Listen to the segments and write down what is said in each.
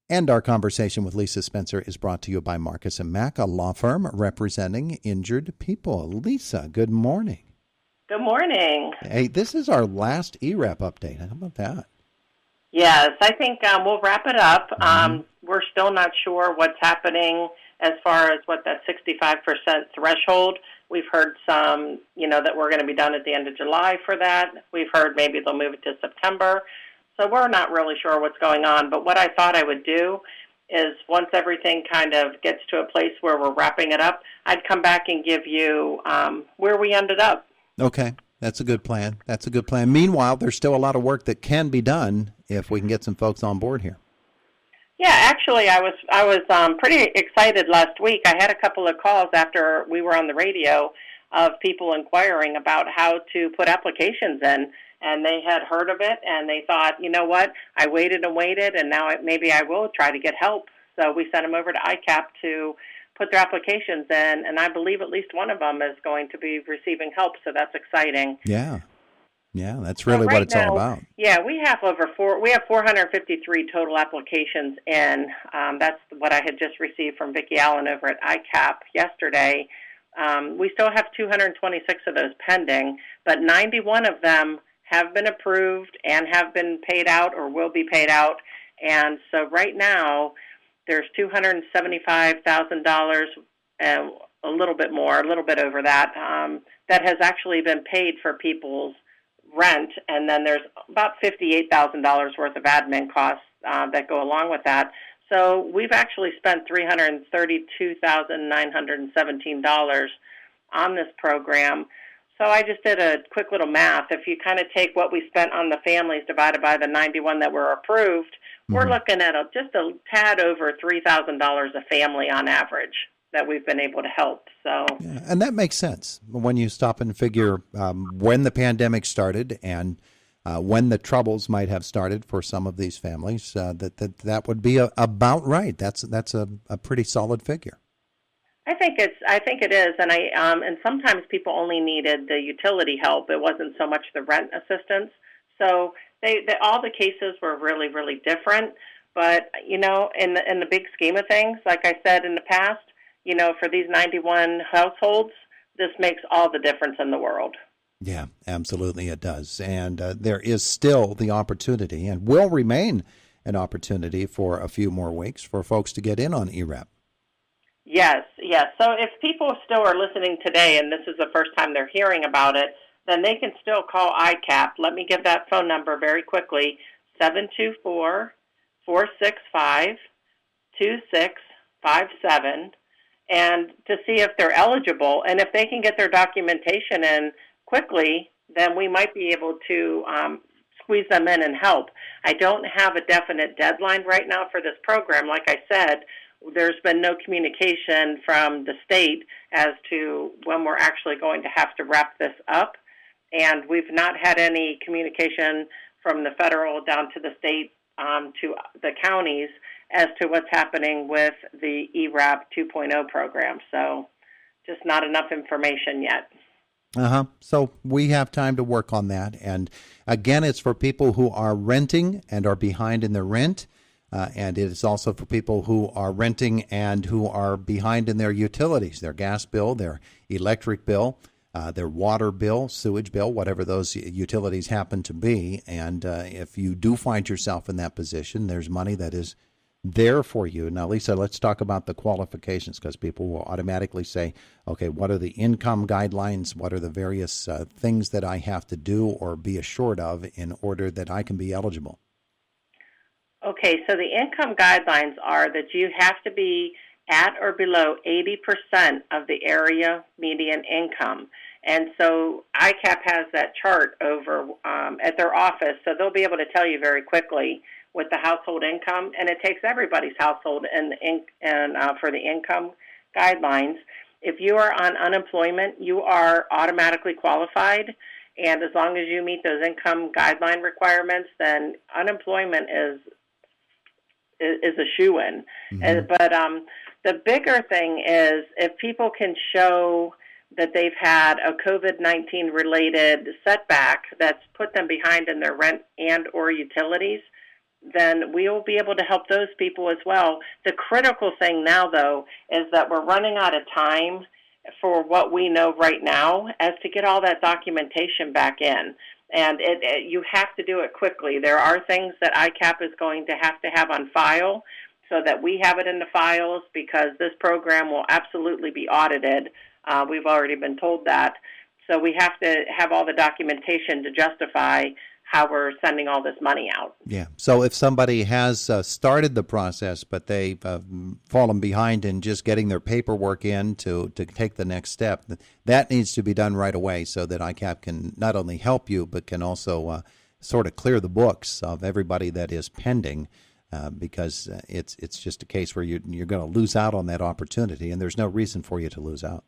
And our conversation with Lisa Spencer is brought to you by Marcus & Mack, a law firm representing injured people. Lisa, good morning. Good morning. Hey, this is our last ERAP update. How about that? Yes, I think we'll wrap it up. We're still not sure what's happening as far as what that 65% threshold. We've heard some, that we're going to be done at the end of July for that. We've heard maybe they'll move it to September. So we're not really sure what's going on. But what I thought I would do is once everything kind of gets to a place where we're wrapping it up, I'd come back and give you where we ended up. Okay. That's a good plan. Meanwhile, there's still a lot of work that can be done if we can get some folks on board here. Yeah, actually, I was pretty excited last week. I had a couple of calls after we were on the radio of people inquiring about how to put applications in, and they had heard of it, and they thought, you know what, I waited and waited, and now maybe I will try to get help. So we sent them over to ICAP to put their applications in, and I believe at least one of them is going to be receiving help, so that's exciting. Yeah, that's really what it's all about. Yeah, we have 453 total applications in. That's what I had just received from Vicki Allen over at ICAP yesterday. We still have 226 of those pending, but 91 of them have been approved and have been paid out or will be paid out. And so right now, there's $275,000 and a little bit over that, that has actually been paid for people's rent. And then there's about $58,000 worth of admin costs that go along with that. So we've actually spent $332,917 on this program. So I just did a quick little math. If you kind of take what we spent on the families divided by the 91 that were approved, we're looking at just a tad over $3,000 a family on average that we've been able to help. So, yeah, and that makes sense when you stop and figure when the pandemic started and when the troubles might have started for some of these families. That would be about right. That's a pretty solid figure. I think it is, and and sometimes people only needed the utility help. It wasn't so much the rent assistance. So all the cases were really, really different. But in the big scheme of things, like I said in the past, for these 91 households, this makes all the difference in the world. Yeah, absolutely, it does, and there is still the opportunity, and will remain an opportunity for a few more weeks for folks to get in on ERAP. Yes. So if people still are listening today and this is the first time they're hearing about it, then they can still call ICAP. Let me give that phone number very quickly, 724-465-2657, and to see if they're eligible. And if they can get their documentation in quickly, then we might be able to squeeze them in and help. I don't have a definite deadline right now for this program. Like I said, there's been no communication from the state as to when we're actually going to have to wrap this up. And we've not had any communication from the federal down to the state to the counties as to what's happening with the ERAP 2.0 program. So just not enough information yet. So we have time to work on that. And again, it's for people who are renting and are behind in their rent. And it is also for people who are renting and who are behind in their utilities, their gas bill, their electric bill, their water bill, sewage bill, whatever those utilities happen to be. And if you do find yourself in that position, there's money that is there for you. Now, Lisa, let's talk about the qualifications, because people will automatically say, okay, what are the income guidelines? What are the various things that I have to do or be assured of in order that I can be eligible? Okay, so the income guidelines are that you have to be at or below 80% of the area median income. And so ICAP has that chart over at their office, so they'll be able to tell you very quickly with the household income, and it takes everybody's household for the income guidelines. If you are on unemployment, you are automatically qualified, and as long as you meet those income guideline requirements, then unemployment is a shoo-in. But the bigger thing is if people can show that they've had a COVID-19 related setback that's put them behind in their rent and or utilities, then we will be able to help those people as well. The critical thing now, though, is that we're running out of time for what we know right now as to get all that documentation back in. And you have to do it quickly. There are things that ICAP is going to have on file so that we have it in the files, because this program will absolutely be audited. We've already been told that. So we have to have all the documentation to justify how we're sending all this money out. Yeah. So if somebody has started the process, but they've fallen behind in just getting their paperwork in to take the next step, that needs to be done right away so that ICAP can not only help you, but can also sort of clear the books of everybody that is pending, because it's just a case where you're going to lose out on that opportunity, and there's no reason for you to lose out.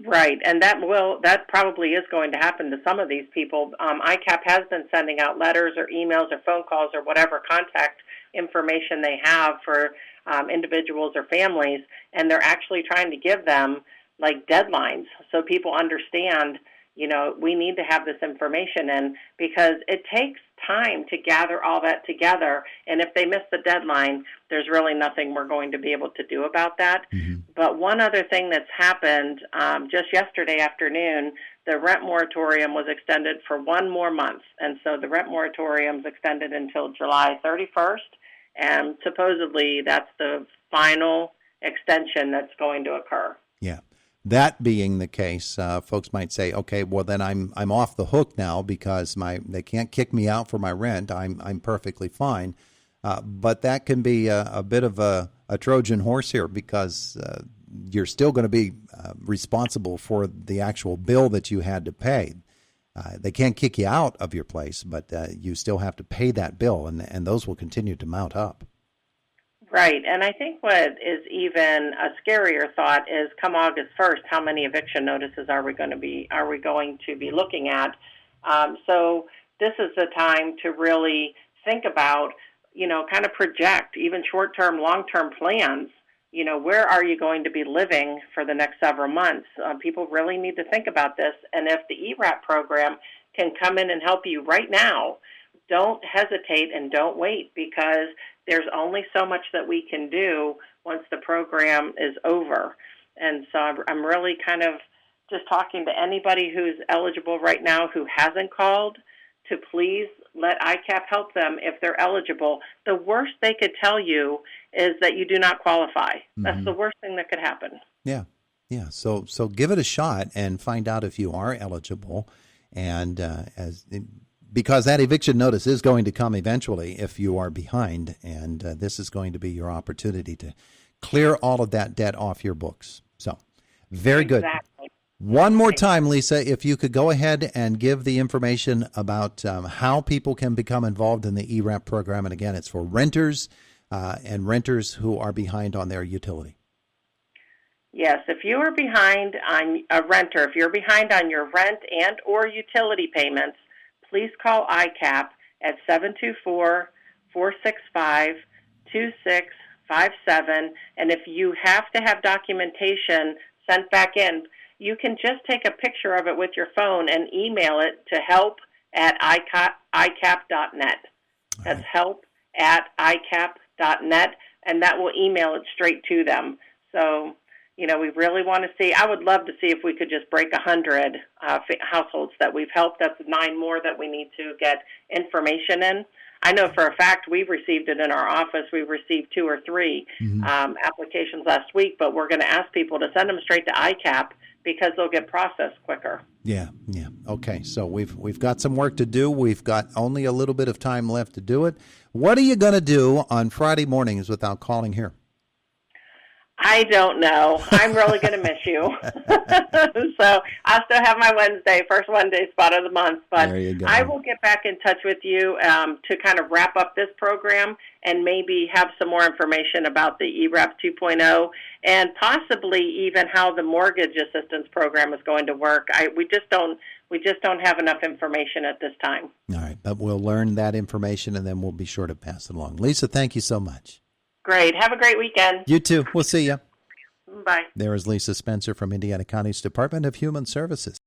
Right, and that probably is going to happen to some of these people. ICAP has been sending out letters or emails or phone calls or whatever contact information they have for individuals or families, and they're actually trying to give them like deadlines so people understand, we need to have this information in, because it takes time to gather all that together, and if they miss the deadline, there's really nothing we're going to be able to do about that. Mm-hmm. But one other thing that's happened, just yesterday afternoon, the rent moratorium was extended for one more month, and so the rent moratorium is extended until July 31st, and supposedly that's the final extension that's going to occur. Yeah. That being the case, folks might say, okay, well then I'm off the hook now because they can't kick me out for my rent. I'm perfectly fine, but that can be a bit of a Trojan horse here, because you're still going to be responsible for the actual bill that you had to pay. They can't kick you out of your place, but you still have to pay that bill, and those will continue to mount up. Right, and I think what is even a scarier thought is, come August 1st, how many eviction notices are we going to be looking at? So this is the time to really think about, kind of project even short-term, long-term plans. Where are you going to be living for the next several months? People really need to think about this, and if the ERAP program can come in and help you right now, don't hesitate and don't wait, because there's only so much that we can do once the program is over. And so I'm really kind of just talking to anybody who's eligible right now who hasn't called to please let ICAP help them if they're eligible. The worst they could tell you is that you do not qualify. Mm-hmm. That's the worst thing that could happen. Yeah. Yeah. So give it a shot and find out if you are eligible. And because that eviction notice is going to come eventually if you are behind, and this is going to be your opportunity to clear all of that debt off your books. So, very good. Exactly. One more time, Lisa, if you could go ahead and give the information about how people can become involved in the ERAP program. And again, it's for renters and renters who are behind on their utility. Yes, if you are behind on a renter, if you're behind on your rent and or utility payments, please call ICAP at 724-465-2657. And if you have to have documentation sent back in, you can just take a picture of it with your phone and email it to help@icap.net. That's help@icap.net, and that will email it straight to them. So, we really want to see, I would love to see if we could just break 100 households that we've helped. That's 9 more that we need to get information in. I know for a fact we've received it in our office. We've received 2 or 3 applications last week, but we're going to ask people to send them straight to ICAP because they'll get processed quicker. Yeah. Okay, so we've got some work to do. We've got only a little bit of time left to do it. What are you going to do on Friday mornings without calling here? I don't know. I'm really going to miss you. So I'll still have my first Wednesday spot of the month, but I will get back in touch with you to kind of wrap up this program and maybe have some more information about the ERAP 2.0 and possibly even how the mortgage assistance program is going to work. We just don't have enough information at this time. All right, but we'll learn that information and then we'll be sure to pass it along. Lisa, thank you so much. Great. Have a great weekend. You too. We'll see you. Bye. There is Lisa Spencer from Indiana County's Department of Human Services.